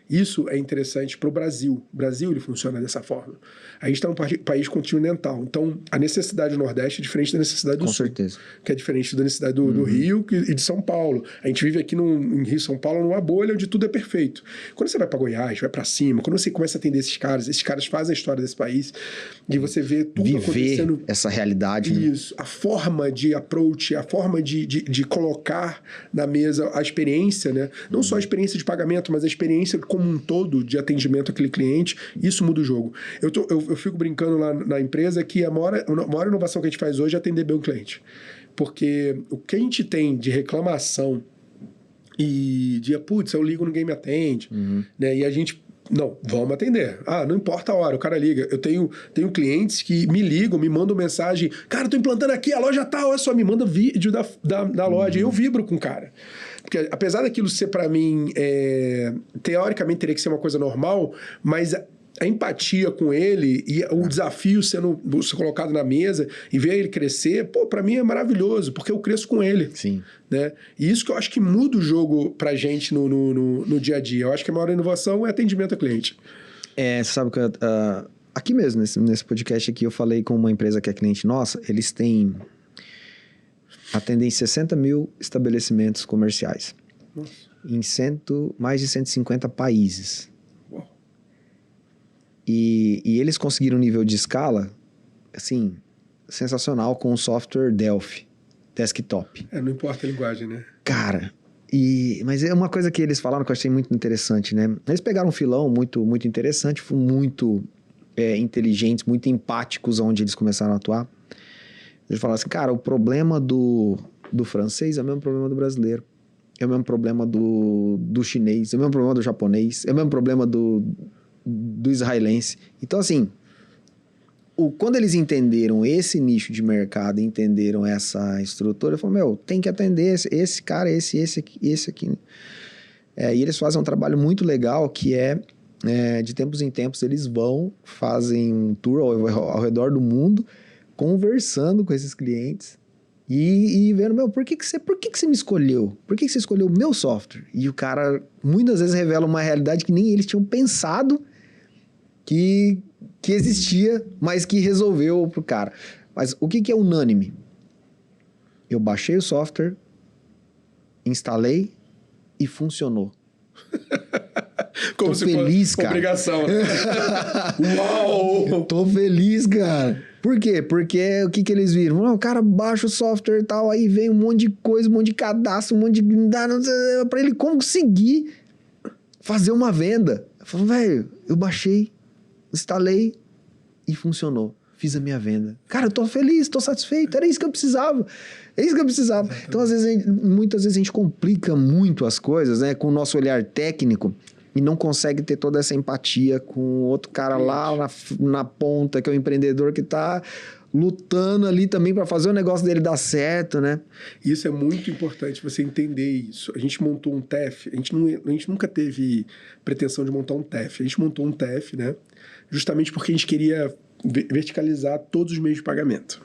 Isso é interessante para o Brasil. O Brasil, ele funciona dessa forma. A gente está um país continental. Então, a necessidade do Nordeste é diferente da necessidade do Sul. Com certeza. Que é diferente da necessidade do Rio e de São Paulo. A gente vive aqui em Rio e São Paulo numa bolha onde tudo é perfeito. Quando você vai para Goiás, vai para cima, quando você começa a atender esses caras fazem a história desse país e você vê tudo acontecendo. Essa realidade. Isso. Né? A forma de approach, a forma de colocar na mesa a experiência, né? Não só a experiência de pagamento, mas a experiência como um todo de atendimento àquele cliente, isso muda o jogo. Eu fico brincando lá na empresa que a maior inovação que a gente faz hoje é atender bem o cliente. Porque o que a gente tem de reclamação e de, eu ligo, ninguém me atende, né? E a gente... Não, vamos atender. Não importa a hora, o cara liga. Eu tenho clientes que me ligam, me mandam mensagem, cara, tô implantando aqui, a loja tá, olha só, me manda vídeo da loja. E eu vibro com o cara. Porque apesar daquilo ser para mim, teoricamente teria que ser uma coisa normal, mas a empatia com ele e o desafio sendo colocado na mesa e ver ele crescer, para mim é maravilhoso, porque eu cresço com ele. Sim. Né? E isso que eu acho que muda o jogo pra gente no dia a dia. Eu acho que a maior inovação é atendimento ao cliente. Você sabe que aqui mesmo, nesse podcast aqui, eu falei com uma empresa que é cliente nossa, eles atendem 60 mil estabelecimentos comerciais. Nossa. em mais de 150 países. Uau. E eles conseguiram um nível de escala, assim, sensacional com o software Delphi, desktop. Não importa a linguagem, né? Cara, mas é uma coisa que eles falaram que eu achei muito interessante, né? Eles pegaram um filão muito, muito interessante, muito inteligentes, muito empáticos onde eles começaram a atuar. Eles falaram assim, cara, o problema do francês é o mesmo problema do brasileiro. É o mesmo problema do chinês, é o mesmo problema do japonês, é o mesmo problema do israelense. Então, assim, quando eles entenderam esse nicho de mercado, entenderam essa estrutura, eu falei, tem que atender esse cara, esse aqui. E eles fazem um trabalho muito legal, que de tempos em tempos, eles fazem um tour ao redor do mundo, conversando com esses clientes e vendo, por que você me escolheu? Por que você escolheu o meu software? E o cara, muitas vezes, revela uma realidade que nem eles tinham pensado que existia, mas que resolveu pro cara. Mas o que é unânime? Eu baixei o software, instalei e funcionou. Como tô se feliz, fosse cara. Obrigação, né? Uau! Eu tô feliz, cara. Por quê? Porque o que eles viram? O cara baixa o software e tal, aí vem um monte de coisa, um monte de cadastro, um monte de... pra ele conseguir fazer uma venda. Eu falo, velho, eu baixei, instalei e funcionou. Fiz a minha venda. Cara, eu tô feliz, tô satisfeito. Era isso que eu precisava. É isso que eu precisava. Exatamente. Então, muitas vezes a gente complica muito as coisas, né? Com o nosso olhar técnico e não consegue ter toda essa empatia com o outro cara lá na ponta, que é o empreendedor que tá lutando ali também para fazer o negócio dele dar certo, né? Isso é muito importante, você entender isso. A gente montou um TEF, a gente nunca teve pretensão de montar um TEF. A gente montou um TEF, né? Justamente porque a gente queria verticalizar todos os meios de pagamento.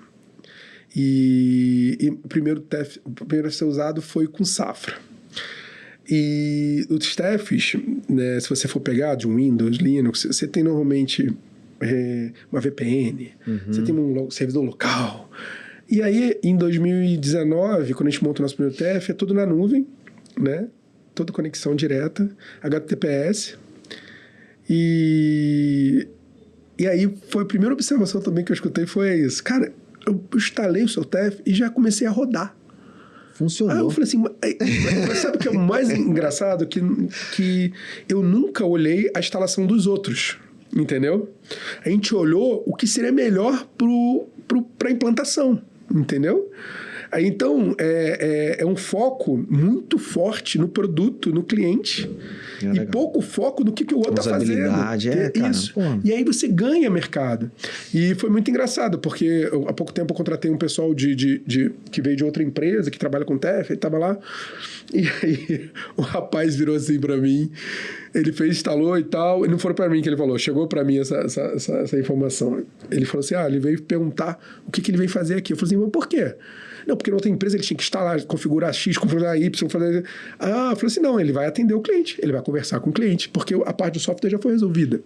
E o primeiro a ser usado foi com Safra. E os TEFs, né, se você for pegar de um Windows, Linux, você tem normalmente uma VPN, você tem um servidor local. E aí, em 2019, quando a gente monta o nosso primeiro TEF, é tudo na nuvem, né? Toda conexão direta, HTTPS. E aí, foi a primeira observação também que eu escutei foi isso. Cara, eu instalei o seu TEF e já comecei a rodar. Funcionou. Aí eu falei assim, mas sabe o que é o mais engraçado? Que eu nunca olhei a instalação dos outros, entendeu? A gente olhou o que seria melhor para a implantação, entendeu? Aí, então, é um foco muito forte no produto, no cliente, e pouco foco no que o outro está fazendo. Cara, isso. E aí você ganha mercado. E foi muito engraçado, porque há pouco tempo eu contratei um pessoal que veio de outra empresa, que trabalha com TEF, ele estava lá, e aí o rapaz virou assim para mim, ele instalou e tal, e não foi para mim que ele falou, chegou para mim essa informação. Ele falou assim, ele veio perguntar o que ele veio fazer aqui. Eu falei assim, mas por quê? Não, porque na outra empresa ele tinha que instalar, configurar X, configurar Y, fazer... eu falei assim, não, ele vai atender o cliente, ele vai conversar com o cliente, porque a parte do software já foi resolvida.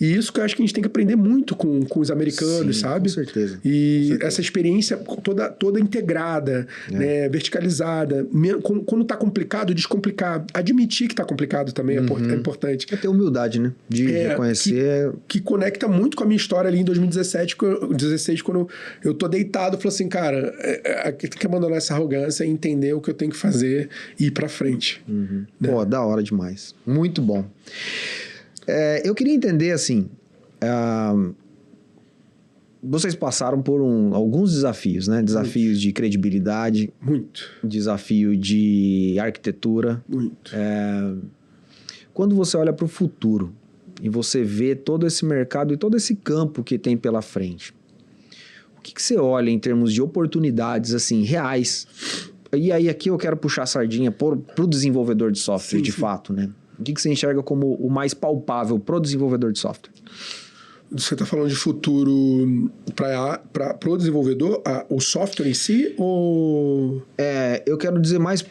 E isso que eu acho que a gente tem que aprender muito com os americanos, sabe? Com certeza. Essa experiência toda integrada, né, verticalizada. Quando está complicado, descomplicar. Admitir que está complicado também é importante. É ter humildade, né? De reconhecer. Que conecta muito com a minha história ali em 2016, quando eu tô deitado, eu falo assim, cara, tem que abandonar essa arrogância e entender o que eu tenho que fazer e ir pra frente. Né? Pô, da hora demais. Muito bom. Eu queria entender, assim, vocês passaram por alguns desafios, né? Desafios de credibilidade. Muito. Desafio de arquitetura. Muito. Quando você olha para o futuro e você vê todo esse mercado e todo esse campo que tem pela frente, o que você olha em termos de oportunidades, assim, reais? E aí aqui eu quero puxar a sardinha pro desenvolvedor de software, sim. Fato, né? O que você enxerga como o mais palpável pro desenvolvedor de software? Você está falando de futuro para o desenvolvedor, o software em si, ou... Eu quero dizer mais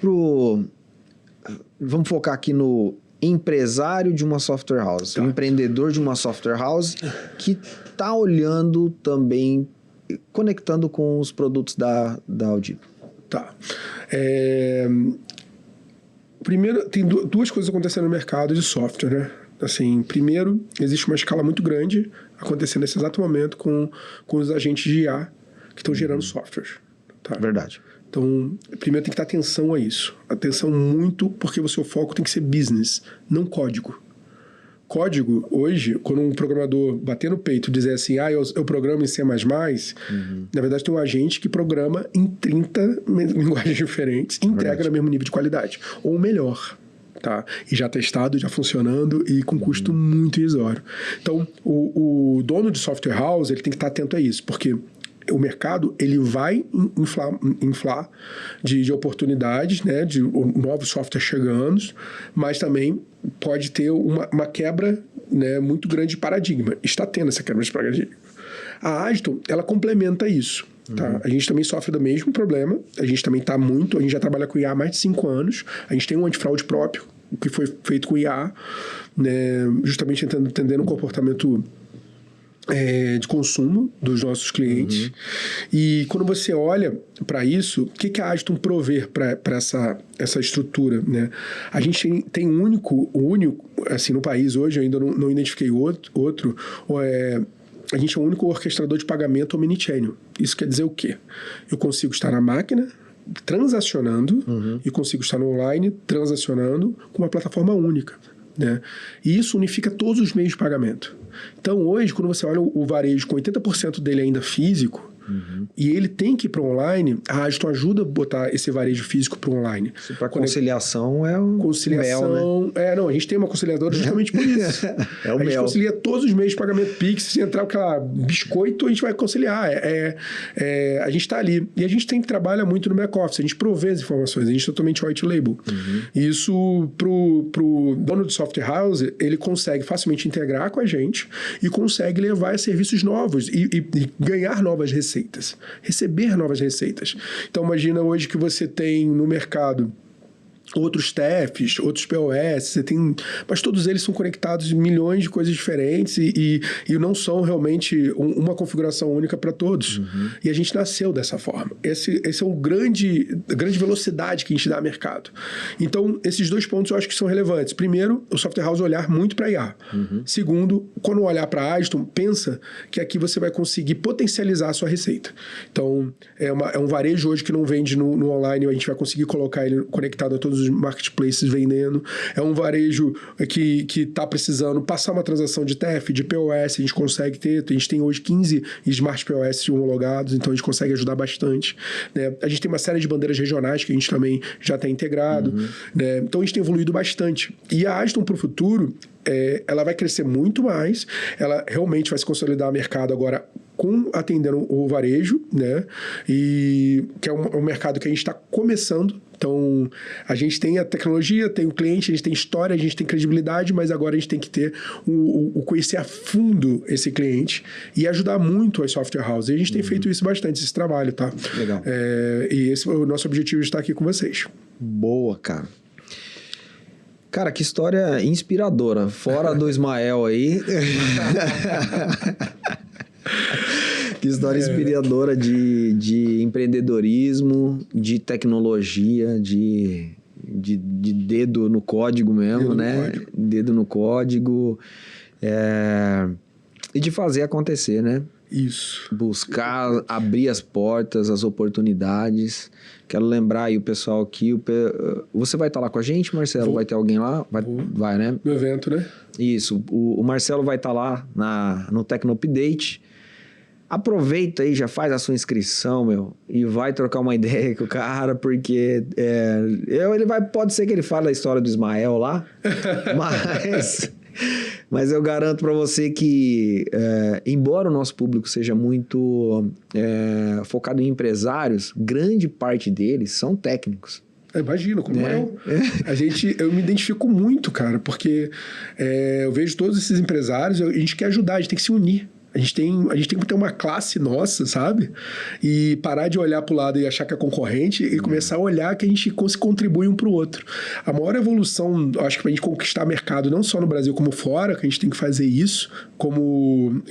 vamos focar aqui no empresário de uma software house, o empreendedor de uma software house que está olhando também, conectando com os produtos da Audible. Tá. Primeiro, tem duas coisas acontecendo no mercado de software, né? Assim, primeiro, existe uma escala muito grande acontecendo nesse exato momento com os agentes de IA que estão gerando software. Tá? Verdade. Então, primeiro tem que dar atenção a isso. Atenção muito, porque o seu foco tem que ser business, não código. Código, hoje, quando um programador bater no peito e dizer assim, eu programo em C++, na verdade tem um agente que programa em 30 linguagens diferentes e entrega no mesmo nível de qualidade, ou melhor. Tá? E já testado, já funcionando e com custo muito irrisório. Então, o dono de software house, ele tem que estar atento a isso, porque o mercado ele vai inflar de oportunidades, né, de novos softwares chegando, mas também pode ter uma quebra, né, muito grande de paradigma. Está tendo essa quebra de paradigma. A Agiton, ela complementa isso. Tá? A gente também sofre do mesmo problema, a gente também está muito, a gente já trabalha com IA há mais de 5 anos, a gente tem um antifraude próprio, que foi feito com IA, né, justamente entendendo o comportamento de consumo dos nossos clientes. E quando você olha para isso, o que a Agiton provê para essa estrutura? Né? A gente tem o único, assim, no país hoje, eu ainda não identifiquei outro, a gente é o único orquestrador de pagamento omnichannel. Isso quer dizer o quê? Eu consigo estar na máquina transacionando e consigo estar no online transacionando com uma plataforma única. Né? E isso unifica todos os meios de pagamento. Então, hoje, quando você olha o varejo com 80% dele ainda físico, e ele tem que ir para o online, a Agiton ajuda a botar esse varejo físico para o online. Para conciliação é um conciliação, mel, né? Não, a gente tem uma conciliadora justamente por isso. É o a gente mel. concilia todos os meios de pagamento Pix, se entrar aquela biscoito, a gente vai conciliar. A gente está ali. E a gente trabalha muito no back-office, a gente provê as informações, a gente é totalmente white label. E isso, pro dono de software house, ele consegue facilmente integrar com a gente e consegue levar a serviços novos e ganhar novas receitas. Receber novas receitas. Então, imagina hoje que você tem no mercado outros TEFs, outros POS, mas todos eles são conectados em milhões de coisas diferentes e não são realmente uma configuração única para todos. E a gente nasceu dessa forma. Esse é a grande velocidade que a gente dá ao mercado. Então, esses dois pontos eu acho que são relevantes. Primeiro, o software house olhar muito para IA. Segundo, quando olhar para a Agiton, pensa que aqui você vai conseguir potencializar a sua receita. Então, é um varejo hoje que não vende no online, a gente vai conseguir colocar ele conectado a todos os marketplaces vendendo. É um varejo que está precisando passar uma transação de TEF, de POS, a gente consegue ter. A gente tem hoje 15 Smart POS homologados, então a gente consegue ajudar bastante. Né? A gente tem uma série de bandeiras regionais que a gente também já está integrado. Né? Então a gente tem evoluído bastante. E a Agiton para o futuro, ela vai crescer muito mais, ela realmente vai se consolidar no mercado agora atendendo o varejo, né? E que é um mercado que a gente está começando. Então, a gente tem a tecnologia, tem o cliente, a gente tem história, a gente tem credibilidade, mas agora a gente tem que ter o conhecer a fundo esse cliente e ajudar muito as software houses. E a gente tem feito isso bastante, esse trabalho, tá? Legal. E esse é o nosso objetivo de estar aqui com vocês. Boa, cara. Cara, que história inspiradora. Fora do Ismael aí. Que história inspiradora de empreendedorismo, de tecnologia, de dedo no código mesmo, né? Dedo no código. E de fazer acontecer, né? Isso. Buscar, abrir as portas, as oportunidades. Quero lembrar aí o pessoal aqui. Você vai estar lá com a gente, Marcelo? Vai ter alguém lá? Vai, né? No evento, né? Isso. O Marcelo vai estar lá no Tecno Update. Aproveita aí, já faz a sua inscrição, meu, e vai trocar uma ideia com o cara, porque pode ser que ele fale a história do Ismael lá, mas eu garanto para você que, embora o nosto público seja muito focado em empresários, grande parte deles são técnicos. Imagino, como eu me identifico muito, cara, porque eu vejo todos esses empresários, a gente quer ajudar, a gente tem que se unir. A gente tem que ter uma classe nossa, sabe? E parar de olhar para o lado e achar que é concorrente e começar a olhar que a gente contribui um para o outro. A maior evolução, acho que para a gente conquistar mercado, não só no Brasil como fora, que a gente tem que fazer isso como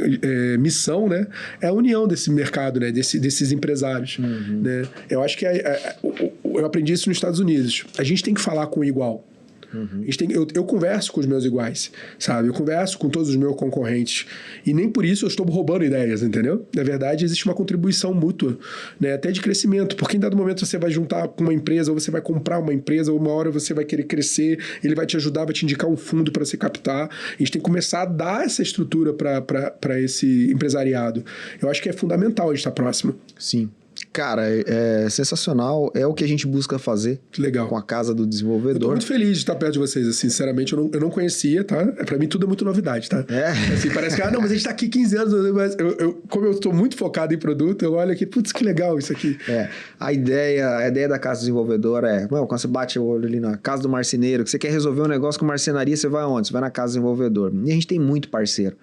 missão, né? É a união desse mercado, né? Desses empresários. Né? Eu acho que eu aprendi isso nos Estados Unidos. A gente tem que falar com o igual. A gente eu converso com os meus iguais, sabe? Eu converso com todos os meus concorrentes. E nem por isso eu estou roubando ideias, entendeu? Na verdade, existe uma contribuição mútua, né? Até de crescimento. Porque em dado momento você vai juntar com uma empresa, ou você vai comprar uma empresa, ou uma hora você vai querer crescer, ele vai te ajudar, vai te indicar um fundo para você captar. A gente tem que começar a dar essa estrutura para esse empresariado. Eu acho que é fundamental a gente estar próximo. Sim. Cara, é sensacional. É o que a gente busca fazer. Que legal. Com a Casa do Desenvolvedor. Eu tô muito feliz de estar perto de vocês, assim, sinceramente, eu não conhecia, tá? Pra mim tudo é muito novidade, tá? Assim, parece que, não, mas a gente tá aqui 15 anos, mas como eu tô muito focado em produto, eu olho aqui, putz, que legal isso aqui. A ideia da Casa do Desenvolvedor quando você bate o olho ali na Casa do Marceneiro, que você quer resolver um negócio com marcenaria, você vai aonde? Você vai na Casa do Desenvolvedor. E a gente tem muito parceiro.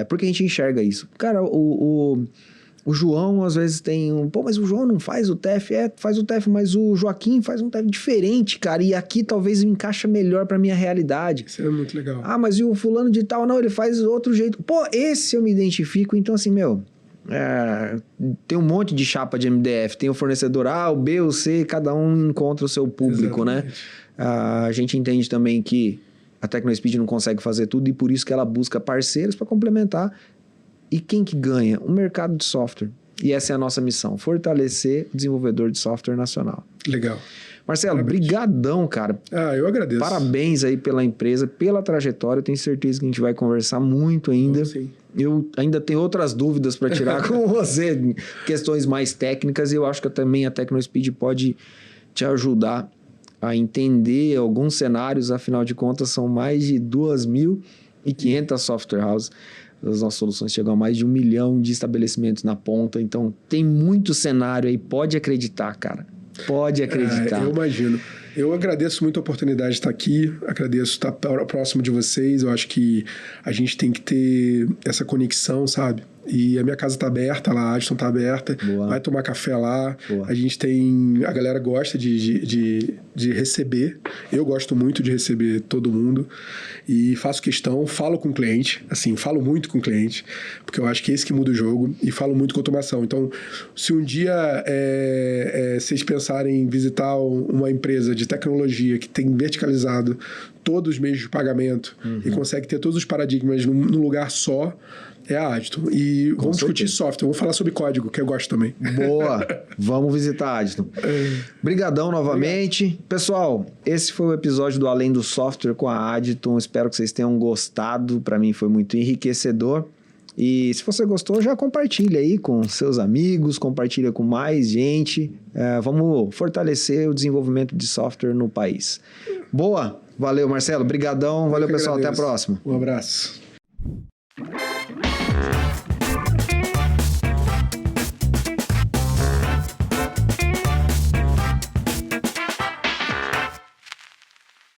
Porque a gente enxerga isso. Cara, o João, às vezes, tem mas o João não faz o TEF? Faz o TEF, mas o Joaquim faz um TEF diferente, cara. E aqui talvez encaixa melhor pra minha realidade. Isso é muito legal. Mas e o fulano de tal? Não, ele faz outro jeito. Pô, esse eu me identifico. Então, assim, tem um monte de chapa de MDF. Tem o fornecedor A, o B, o C. Cada um encontra o seu público, exatamente, né? A gente entende também que a TecnoSpeed não consegue fazer tudo e por isso que ela busca parceiros para complementar. E quem que ganha? O mercado de software. E essa é a nossa missão, fortalecer o desenvolvedor de software nacional. Legal. Marcelo, brigadão, cara. Eu agradeço. Parabéns aí pela empresa, pela trajetória. Eu tenho certeza que a gente vai conversar muito ainda. Sim. Eu ainda tenho outras dúvidas para tirar com você, questões mais técnicas, e eu acho que também a TecnoSpeed pode te ajudar a entender alguns cenários. Afinal de contas, são mais de 2.500 software houses. As nossas soluções chegam a mais de 1 milhão de estabelecimentos na ponta. Então, tem muito cenário aí. Pode acreditar, cara. Pode acreditar. Eu imagino. Eu agradeço muito a oportunidade de estar aqui. Agradeço estar próximo de vocês. Eu acho que a gente tem que ter essa conexão, sabe? E a minha casa tá aberta lá, a Addison tá aberta. Boa. Vai tomar café lá. Boa. A gente tem... A galera gosta de receber. Eu gosto muito de receber todo mundo. E faço questão, falo com o cliente. Assim, falo muito com o cliente. Porque eu acho que é esse que muda o jogo. E falo muito com automação. Então, se um dia vocês pensarem em visitar uma empresa de tecnologia que tem verticalizado todos os meios de pagamento e consegue ter todos os paradigmas num lugar só, é a Addison. E vamos discutir software. Vamos falar sobre código, que eu gosto também. Boa! Vamos visitar a Addison. Brigadão novamente. Obrigado. Pessoal, esse foi o episódio do Além do Software com a Addison. Espero que vocês tenham gostado. Para mim foi muito enriquecedor. E se você gostou, já compartilha aí com seus amigos, compartilha com mais gente. Vamos fortalecer o desenvolvimento de software no país. Boa! Valeu, Marcelo. Brigadão. Valeu, pessoal. Agradeço. Até a próxima. Um abraço.